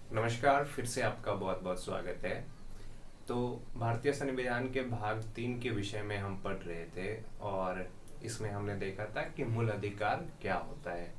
नमस्कार, फिर से आपका बहुत बहुत स्वागत है। तो भारतीय संविधान के भाग 3 के विषय में हम पढ़ रहे थे और इसमें हमने देखा था कि मूल अधिकार क्या होता है।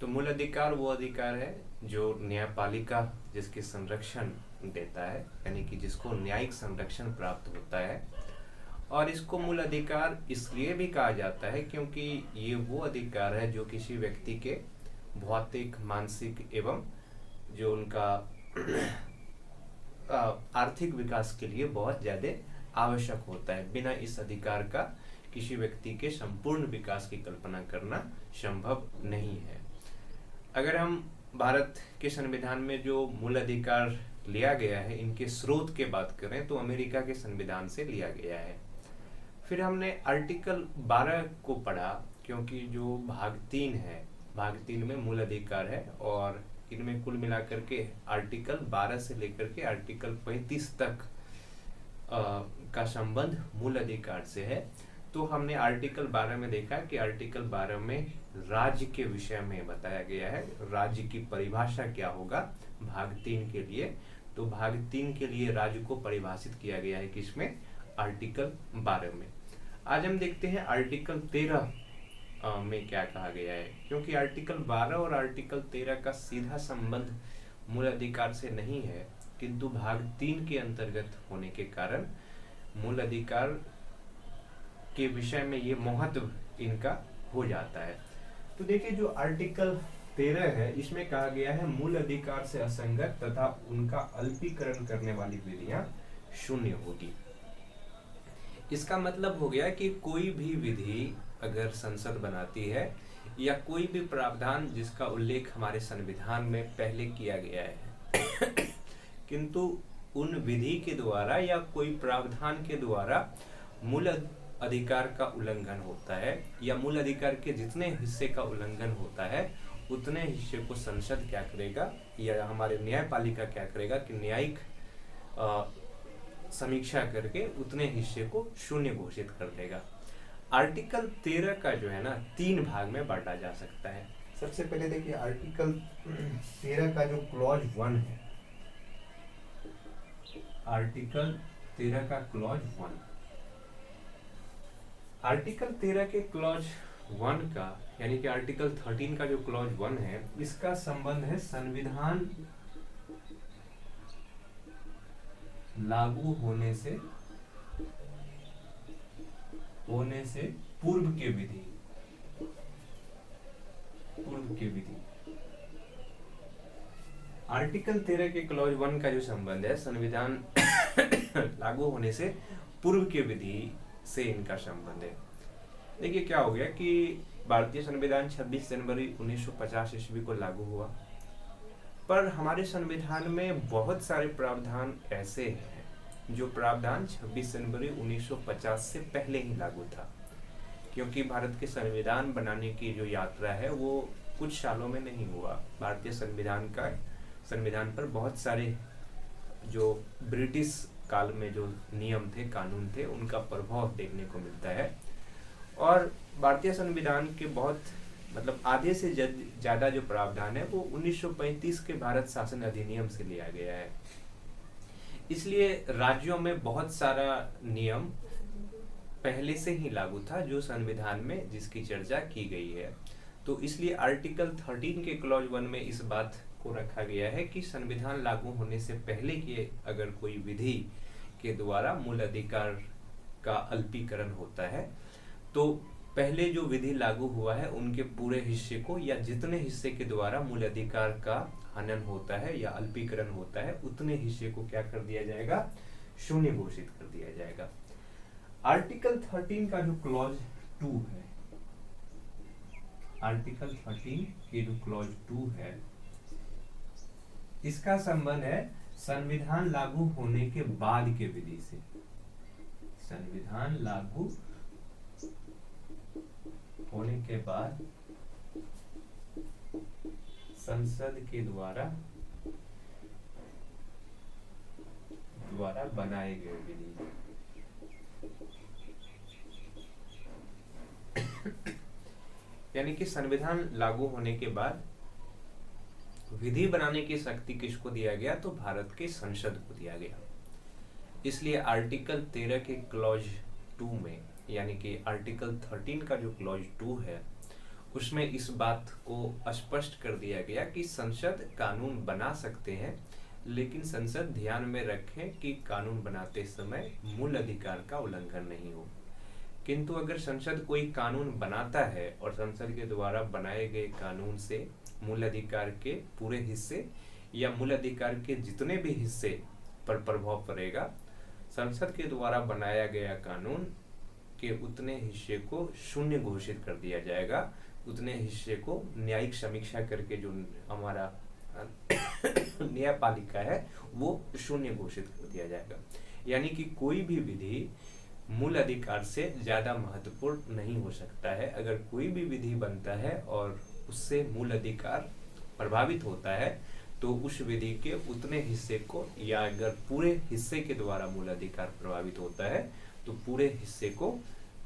तो मूल अधिकार वो अधिकार है जो न्यायपालिका जिसकी संरक्षण देता है, यानी कि जिसको न्यायिक संरक्षण प्राप्त होता है। और इसको मूल अधिकार इसलिए भी कहा जाता है क्योंकि ये वो अधिकार है जो किसी व्यक्ति के भौतिक, मानसिक एवं जो उनका आर्थिक विकास के लिए बहुत ज़्यादा आवश्यक होता है। बिना इस अधिकार का किसी व्यक्ति के संपूर्ण विकास की कल्पना करना संभव नहीं है। अगर हम भारत के संविधान में जो मूल अधिकार लिया गया है, इनके स्रोत की बात करें तो अमेरिका के संविधान से लिया गया है। फिर हमने आर्टिकल 12 को पढ़ा क्योंकि जो भाग 3 है, भाग 3 में मूल अधिकार है और इनमें कुल मिलाकर के आर्टिकल 12 से लेकर के आर्टिकल 35 तक का संबंध मूल अधिकार से है। तो हमने आर्टिकल 12 में देखा कि आर्टिकल 12 में राज्य के विषय में बताया गया है, राज्य की परिभाषा क्या होगा भाग 3 के लिए। तो भाग 3 के लिए राज्य को परिभाषित किया गया है किसमें, आर्टिकल 12 में। आज हम देखते हैं आर्टिकल 13 में क्या कहा गया है, क्योंकि आर्टिकल 12 और आर्टिकल 13 का सीधा संबंध मूल अधिकार से नहीं है, किंतु भाग 3 के अंतर्गत होने के कारण मूल अधिकार के विषय में ये महत्व इनका हो जाता है। तो देखिए, जो आर्टिकल 13 है इसमें कहा गया है मूल अधिकार से असंगत तथा उनका अल्पीकरण करने वाली विधियां शून्य होगी। इसका मतलब हो गया कि कोई भी विधि अगर संसद बनाती है या कोई भी प्रावधान जिसका उल्लेख हमारे संविधान में पहले किया गया है किंतु उन विधि के द्वारा या कोई प्रावधान के द्वारा मूल अधिकार का उल्लंघन होता है या मूल अधिकार के जितने हिस्से का उल्लंघन होता है उतने हिस्से को संसद क्या करेगा या हमारे न्यायपालिका क्या करेगा कि न्यायिक समीक्षा करके उतने हिस्से को शून्य घोषित कर देगा। आर्टिकल 13 का जो है ना 3 भाग में बांटा जा सकता है। सबसे पहले देखिए, आर्टिकल 13 का जो क्लॉज 1 है, आर्टिकल 13 का क्लॉज 1, आर्टिकल 13 के क्लॉज 1 का यानी कि आर्टिकल 13 का जो क्लॉज 1 है, इसका संबंध है संविधान लागू होने से पूर्व के विधि, आर्टिकल 13 के क्लॉज 1 का जो संबंध है संविधान लागू होने से पूर्व के विधि से इनका संबंध है। देखिए क्या हो गया कि भारतीय संविधान 26 जनवरी 1950 ईस्वी को लागू हुआ, पर हमारे संविधान में बहुत सारे प्रावधान ऐसे हैं जो प्रावधान 26 जनवरी 1950 से पहले ही लागू था, क्योंकि भारत के संविधान बनाने की जो यात्रा है वो कुछ सालों में नहीं हुआ। भारतीय संविधान पर बहुत सारे जो ब्रिटिश काल में जो नियम थे, कानून थे, उनका प्रभाव देखने को मिलता है। और भारतीय संविधान के बहुत आधे से ज्यादा जो प्रावधान है वो 1935 के भारत शासन अधिनियम से लिया गया है। इसलिए राज्यों में बहुत सारा नियम पहले से ही लागू था जो संविधान में जिसकी चर्चा की गई है। तो इसलिए आर्टिकल 13 के क्लॉज 1 में इस बात को रखा गया है कि संविधान लागू होने से पहले के अगर कोई विधि के द्वारा मूल अधिकार का अल्पीकरण होता है तो पहले जो विधि लागू हुआ है उनके पूरे हिस्से को या जितने हिस्से के द्वारा मूल अधिकार का हनन होता है या अल्पीकरण होता है उतने हिस्से को क्या कर दिया जाएगा, शून्य घोषित कर दिया जाएगा। आर्टिकल 13 का जो क्लॉज 2 है, आर्टिकल 13 के जो क्लॉज 2 है, इसका संबंध है संविधान लागू होने के बाद के विधि से। संविधान लागू होने के बाद संसद के द्वारा बनाए गए विधि। यानी कि संविधान लागू होने के बाद विधि बनाने की शक्ति किसको दिया गया, तो भारत के संसद को दिया गया। इसलिए आर्टिकल 13 के क्लॉज 2 में, यानी कि आर्टिकल 13 का जो क्लॉज 2 है, उसमें इस बात को स्पष्ट कर दिया गया कि संसद कानून बना सकते हैं, लेकिन संसद ध्यान में रखें कि कानून बनाते समय मूल अधिकार का उल्लंघन नहीं हो। किंतु अगर संसद कोई कानून बनाता है और संसद के द्वारा बनाए गए कानून से मूल अधिकार के पूरे हिस्से या मूल अधिकार के जितने भी हिस्से पर प्रभाव पड़ेगा, संसद के द्वारा बनाया गया कानून के उतने हिस्से को शून्य घोषित कर दिया जाएगा, उतने हिस्से को न्यायिक समीक्षा करके जो हमारा न्यायपालिका है वो शून्य घोषित कर दिया जाएगा। यानी कि कोई भी विधि मूल अधिकार से ज्यादा महत्वपूर्ण नहीं हो सकता है। अगर कोई भी विधि बनता है और उससे मूल अधिकार प्रभावित होता है तो उस विधि के उतने हिस्से को, या अगर पूरे हिस्से के द्वारा मूल अधिकार प्रभावित होता है तो पूरे हिस्से को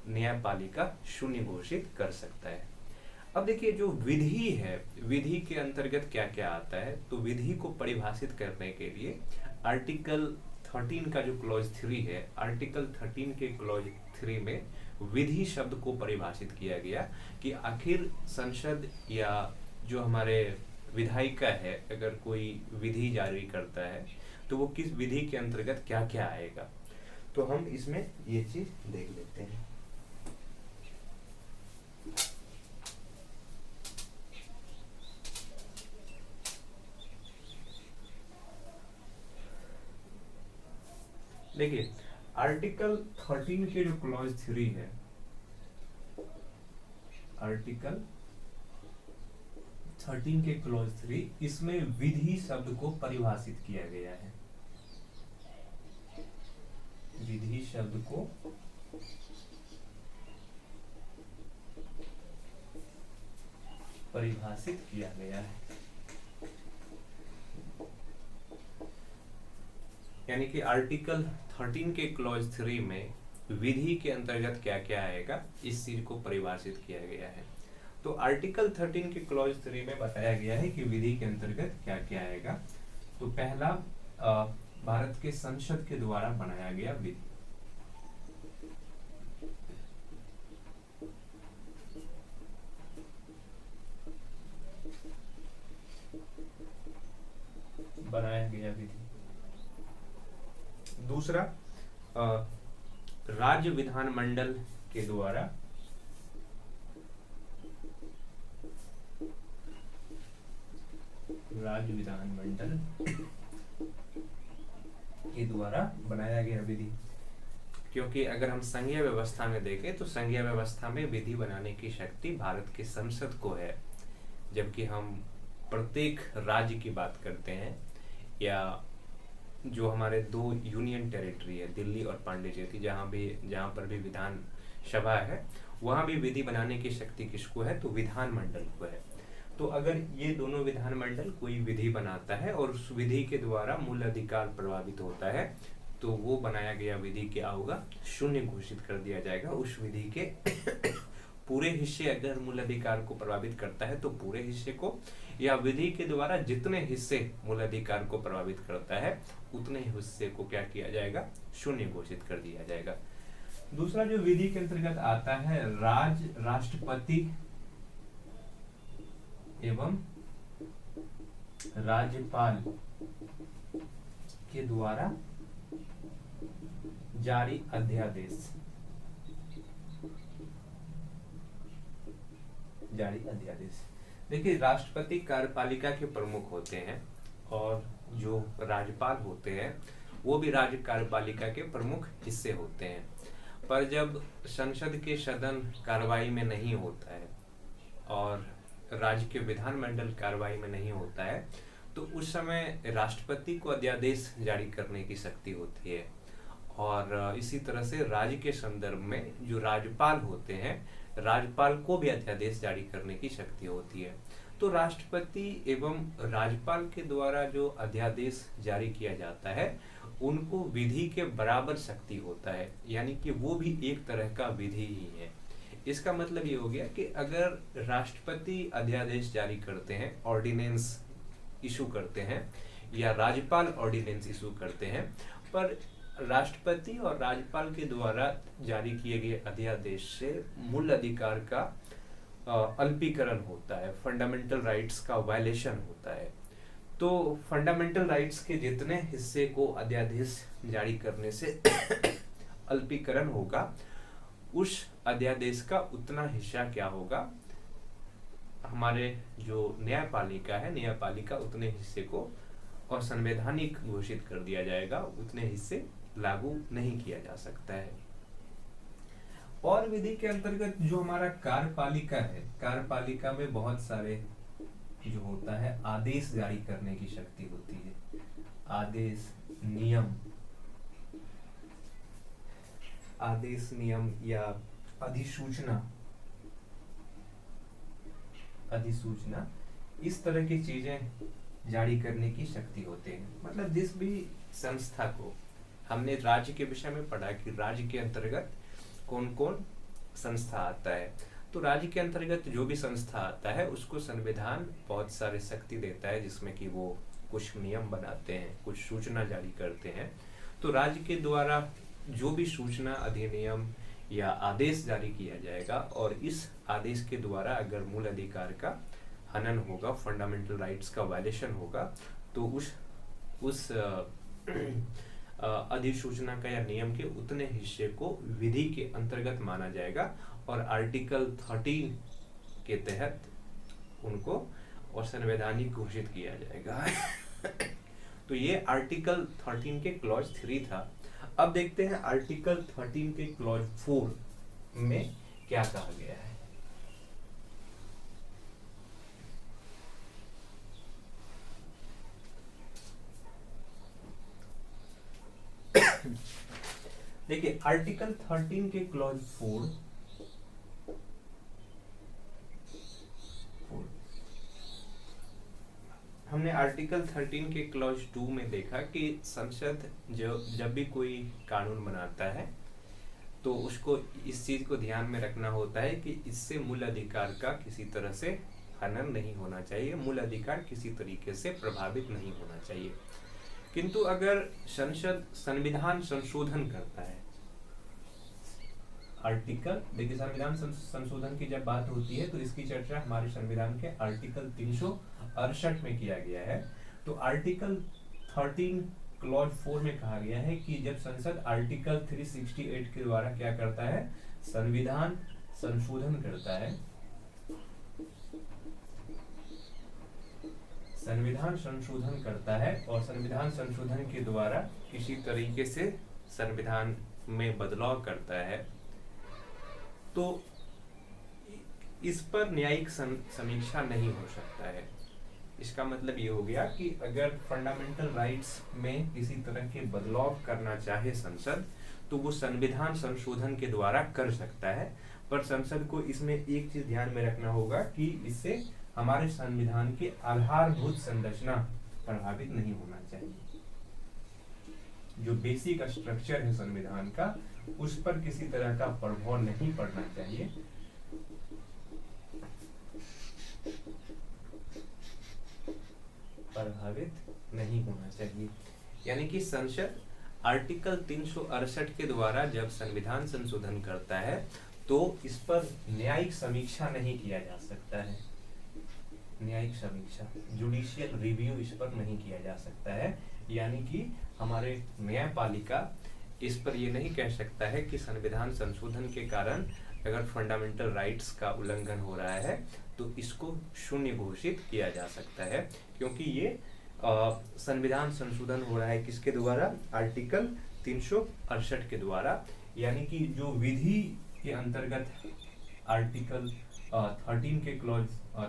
न्यायपालिका शून्य घोषित कर सकता है। अब देखिए, जो विधि है, विधि के अंतर्गत क्या क्या आता है, तो विधि को परिभाषित करने के लिए आर्टिकल 13 का जो क्लॉज 3 है, आर्टिकल 13 के क्लॉज 3 में विधि शब्द को परिभाषित किया गया कि आखिर संसद या जो हमारे विधायिका है, अगर कोई विधि जारी करता है तो वो किस विधि के अंतर्गत क्या क्या आएगा। तो हम इसमें ये चीज देख लेते हैं। देखिए, आर्टिकल 13 के जो क्लॉज 3 है, आर्टिकल 13 के क्लॉज 3, इसमें विधि शब्द को परिभाषित किया गया है। विधि शब्द को परिभाषित किया गया है, यानी कि आर्टिकल 13 के क्लॉज 3 में विधि के अंतर्गत क्या क्या आएगा, इस चीज को परिभाषित किया गया है। तो आर्टिकल 13 के क्लॉज 3 में बताया गया है कि विधि के अंतर्गत क्या क्या आएगा। तो पहला, भारत के संसद के द्वारा बनाया गया विधि। बनाया गया विधि। दूसरा, राज्य विधानमंडल के द्वारा बनाया गया विधि। क्योंकि अगर हम संघीय व्यवस्था में देखें तो संघीय व्यवस्था में विधि बनाने की शक्ति भारत के संसद को है, जबकि हम प्रत्येक राज्य की बात करते हैं या जो हमारे 2 यूनियन टेरिटरी है, दिल्ली और पांडिचेरी, जहाँ पर भी विधान सभा है, वहाँ भी विधि बनाने की शक्ति किसको है, तो विधानमंडल को है। तो अगर ये दोनों विधानमंडल कोई विधि बनाता है और उस विधि के द्वारा मूल अधिकार प्रभावित होता है तो वो बनाया गया विधि क्या होगा, शून्य घोषित कर दिया जाएगा। उस विधि के पूरे हिस्से अगर मूल अधिकार को प्रभावित करता है तो पूरे हिस्से को, या विधि के द्वारा जितने हिस्से मूल अधिकार को प्रभावित करता है उतने हिस्से को क्या किया जाएगा, शून्य घोषित कर दिया जाएगा। दूसरा जो विधि के अंतर्गत आता है, राष्ट्रपति एवं राज्यपाल के द्वारा जारी अध्यादेश। देखिए, राष्ट्रपति कार्यपालिका के प्रमुख होते हैं और जो राज्यपाल होते हैं वो भी राज्य कार्यपालिका के प्रमुख हिस्से होते हैं। पर जब संसद के सदन कार्रवाई में नहीं होता है और राज्य के विधानमंडल कार्रवाई में नहीं होता है तो उस समय राष्ट्रपति को अध्यादेश जारी करने की शक्ति होती है। और इसी तरह से राज्य के संदर्भ में जो राज्यपाल होते हैं, राज्यपाल को भी अध्यादेश जारी करने की शक्ति होती है। तो राष्ट्रपति एवं राज्यपाल के द्वारा जो अध्यादेश जारी किया जाता है उनको विधि के बराबर शक्ति होता है, यानी कि वो भी एक तरह का विधि ही है। इसका मतलब ये हो गया कि अगर राष्ट्रपति अध्यादेश जारी करते हैं, ऑर्डिनेंस इशू करते हैं या राज्यपाल ऑर्डिनेंस इशू करते हैं, पर राष्ट्रपति और राज्यपाल के द्वारा जारी किए गए अध्यादेश से मूल अधिकार का अल्पीकरण होता है, फंडामेंटल राइट्स का वायलेशन होता है। तो फंडामेंटल राइट्स के जितने हिस्से को अध्यादेश जारी करने से अल्पीकरण होगा, उस अध्यादेश का उतना हिस्सा क्या होगा, हमारे जो न्यायपालिका है, न्यायपालिका उतने हिस्से को असंवैधानिक घोषित कर दिया जाएगा, उतने हिस्से लागू नहीं किया जा सकता है। और विधि के अंतर्गत जो हमारा कार्यपालिका है, कार्यपालिका में बहुत सारे जो होता है आदेश जारी करने की शक्ति होती है, आदेश नियम या अधिसूचना इस तरह की चीजें जारी करने की शक्ति होते हैं। मतलब जिस भी संस्था को, हमने राज्य के विषय में पढ़ा कि राज्य के अंतर्गत कौन कौन संस्था आता है, तो राज्य के अंतर्गत जो भी संस्था आता है उसको संविधान बहुत सारे शक्ति देता है, जिसमें कि वो कुछ नियम बनाते हैं, कुछ सूचना जारी करते हैं। तो राज्य के द्वारा जो भी सूचना, अधिनियम या आदेश जारी किया जाएगा और इस आदेश के द्वारा अगर मूल अधिकार का हनन होगा, फंडामेंटल राइट्स का वायलेशन होगा, तो उस अधिसूचना का या नियम के उतने हिस्से को विधि के अंतर्गत माना जाएगा और आर्टिकल 13 के तहत उनको असंवैधानिक घोषित किया जाएगा। तो ये आर्टिकल 13 के क्लॉज 3 था। अब देखते हैं आर्टिकल 13 के क्लॉज 4 में क्या कहा गया है। देखिए आर्टिकल 13 के क्लॉज 4 हमने आर्टिकल 13 के क्लॉज 2 में देखा कि संसद जब भी कोई कानून बनाता है तो उसको इस चीज को ध्यान में रखना होता है कि इससे मूल अधिकार का किसी तरह से हनन नहीं होना चाहिए, मूल अधिकार किसी तरीके से प्रभावित नहीं होना चाहिए। किंतु अगर संसद संविधान संशोधन करता है, आर्टिकल, देखिए संविधान संशोधन की जब बात होती है तो इसकी चर्चा हमारे संविधान के आर्टिकल 368 में किया गया है। तो आर्टिकल 13 क्लॉज 4 में कहा गया है कि जब संसद आर्टिकल 368 के द्वारा क्या करता है, संविधान संशोधन करता है, संविधान संशोधन करता है और संविधान संशोधन के द्वारा किसी तरीके से संविधान में बदलाव करता है, तो इस पर न्यायिक समीक्षा नहीं हो सकता है। इसका मतलब ये हो गया कि अगर फंडामेंटल राइट्स में किसी तरह के बदलाव करना चाहे संसद, तो वो संविधान संशोधन के द्वारा कर सकता है। पर संसद को इसमें एक चीज ध्यान में रखना होगा कि इससे हमारे संविधान की आधारभूत संरचना प्रभावित नहीं होना चाहिए। जो बेसिक स्ट्रक्चर है संविधान का, उस पर किसी तरह का प्रभाव नहीं पड़ना चाहिए। प्रभावित नहीं होना चाहिए। यानी कि संसद आर्टिकल 368 के द्वारा जब संविधान संशोधन करता है तो इस पर न्यायिक समीक्षा नहीं किया जा सकता है। न्यायिक समीक्षा, जुडिशियल रिव्यू इस पर नहीं किया जा सकता है। यानी कि हमारे न्यायपालिका इस पर ये नहीं कह सकता है कि संविधान संशोधन के कारण अगर फंडामेंटल राइट्स का उल्लंघन हो रहा है तो इसको शून्य घोषित किया जा सकता है, क्योंकि ये संविधान संशोधन हो रहा है किसके द्वारा, आर्टिकल 368 के द्वारा। यानी कि जो विधि के अंतर्गत आर्टिकल 13 के क्लॉज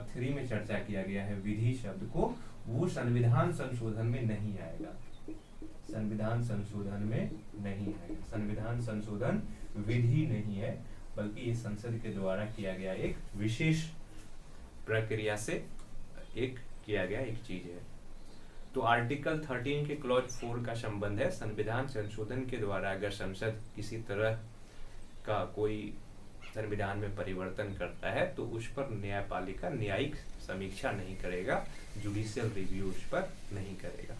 3 में चर्चा किया गया है विधि शब्द को, वो संविधान संशोधन में नहीं आएगा। संविधान संशोधन में नहीं आएगा। संविधान संशोधन विधि नहीं है, बल्कि ये संसद के द्वारा किया गया एक विशेष प्रक्रिया से किया गया एक चीज है। तो आर्टिकल 13 के क्लॉज 4 का संबंध है संविधान संशोधन के द्वारा अगर संसद किसी तरह का कोई संविधान में परिवर्तन करता है तो उस पर न्यायपालिका न्यायिक समीक्षा नहीं करेगा, जुडिशियल रिव्यू उस पर नहीं करेगा।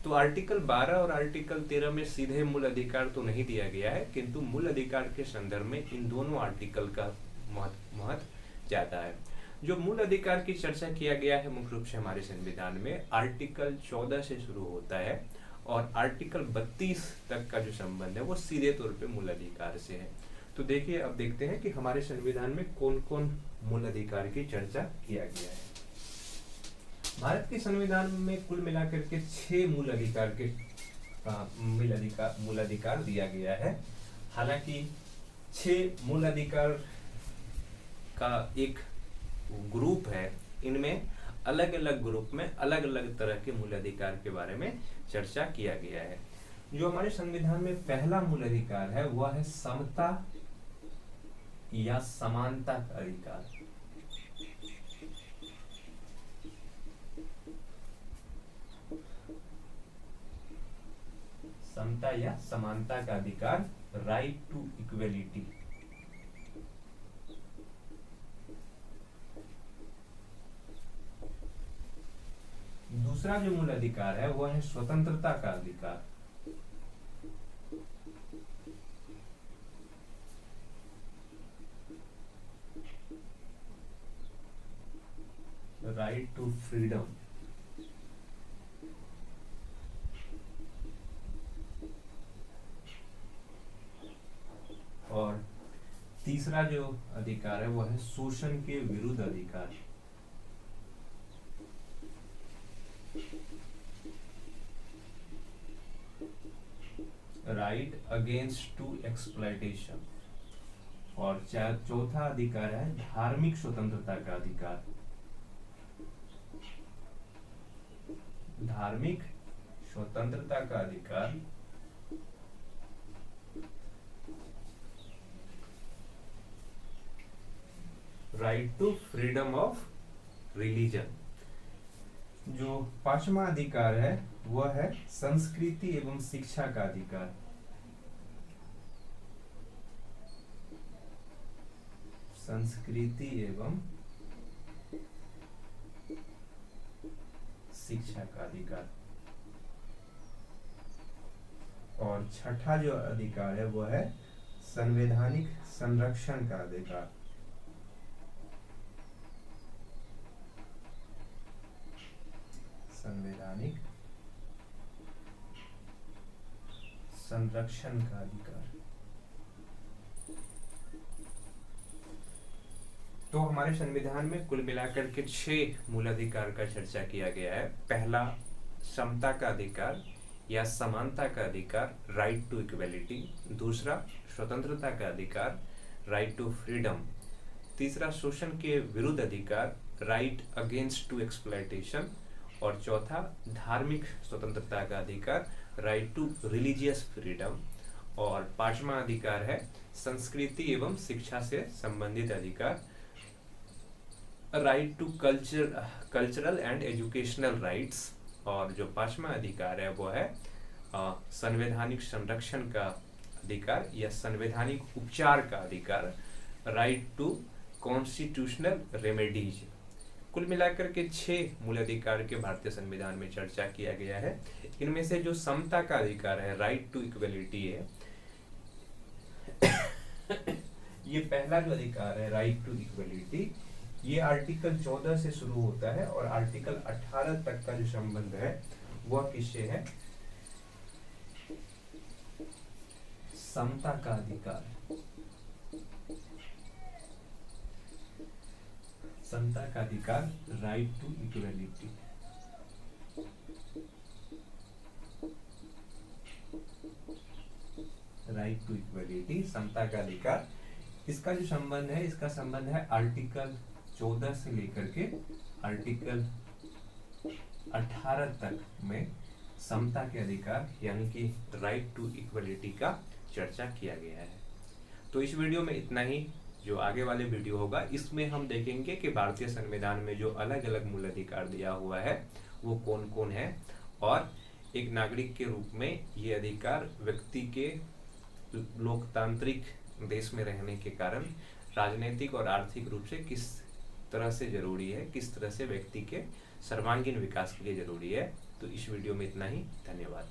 तो आर्टिकल 12 और आर्टिकल 13 में सीधे मूल अधिकार तो नहीं दिया गया है, किंतु मूल अधिकार के संदर्भ में इन दोनों आर्टिकल का महत्व ज्यादा है। जो मूल अधिकार की चर्चा किया गया है मुख्य रूप से हमारे संविधान में आर्टिकल 14 से शुरू होता है और आर्टिकल 32 तक का जो संबंध है वो सीधे तौर पे मूल अधिकार से है। तो देखिए, अब देखते हैं कि हमारे संविधान में कौन कौन मूल अधिकार की चर्चा किया गया है। भारत के संविधान में कुल मिलाकर के 6 मूल अधिकार दिया गया है। हालांकि 6 मूल अधिकार का एक ग्रुप है, इनमें अलग अलग ग्रुप में अलग अलग तरह के मूल अधिकार के बारे में चर्चा किया गया है। जो हमारे संविधान में पहला मूल अधिकार है वह है समता या समानता का अधिकार। समता या समानता का अधिकार, राइट टू इक्वलिटी। दूसरा जो मूल अधिकार है वह है स्वतंत्रता का अधिकार। Right to freedom. और तीसरा जो अधिकार है वह है शोषण के विरुद्ध अधिकार। Right against to exploitation. और चौथा अधिकार है धार्मिक स्वतंत्रता का अधिकार। धार्मिक स्वतंत्रता का अधिकार, right to freedom of religion. जो पांचवा अधिकार है वह है संस्कृति एवं शिक्षा का अधिकार। संस्कृति एवं शिक्षा का अधिकार। और छठा जो अधिकार है वह है संवैधानिक संरक्षण का अधिकार। संवैधानिक संरक्षण का अधिकार। तो हमारे संविधान में कुल मिलाकर के 6 मूल अधिकार का चर्चा किया गया है। पहला समता का अधिकार या समानता का अधिकार, राइट टू इक्वलिटी। दूसरा स्वतंत्रता का अधिकार, राइट टू फ्रीडम। तीसरा शोषण के विरुद्ध अधिकार, राइट अगेंस्ट टू एक्सप्लॉयटेशन। और चौथा धार्मिक स्वतंत्रता का अधिकार, राइट टू रिलीजियस फ्रीडम। और पांचवा अधिकार है संस्कृति एवं शिक्षा से संबंधित अधिकार, right to cultural and educational rights. और जो पांचवा अधिकार है वो है संवैधानिक संरक्षण का अधिकार या संवैधानिक उपचार का अधिकार, राइट टू कॉन्स्टिट्यूशनल रेमेडीज। कुल मिलाकर के 6 मूल अधिकार के भारतीय संविधान में चर्चा किया गया है। इनमें से जो समता का अधिकार है, राइट टू इक्वलिटी है, ये पहला जो अधिकार है राइट टू इक्वलिटी, ये आर्टिकल 14 से शुरू होता है और आर्टिकल 18 तक का जो संबंध है वह किससे है? समता का अधिकार। समता का अधिकार, right to equality. Right to equality, समता का अधिकार। इसका जो संबंध है, इसका संबंध है आर्टिकल 14 से लेकर के आर्टिकल 18 तक में समता के अधिकार यानी कि राइट टू इक्वलिटी का चर्चा किया गया है। तो इस वीडियो में इतना ही। जो आगे वाले वीडियो होगा इसमें हम देखेंगे कि भारतीय संविधान में जो अलग अलग मूल अधिकार दिया हुआ है वो कौन कौन है, और एक नागरिक के रूप में ये अधिकार व्यक्ति के लोकतांत्रिक देश में रहने के कारण राजनीतिक और आर्थिक रूप से किस तरह से जरूरी है, किस तरह से व्यक्ति के सर्वांगीण विकास के लिए जरूरी है। तो इस वीडियो में इतना ही। धन्यवाद।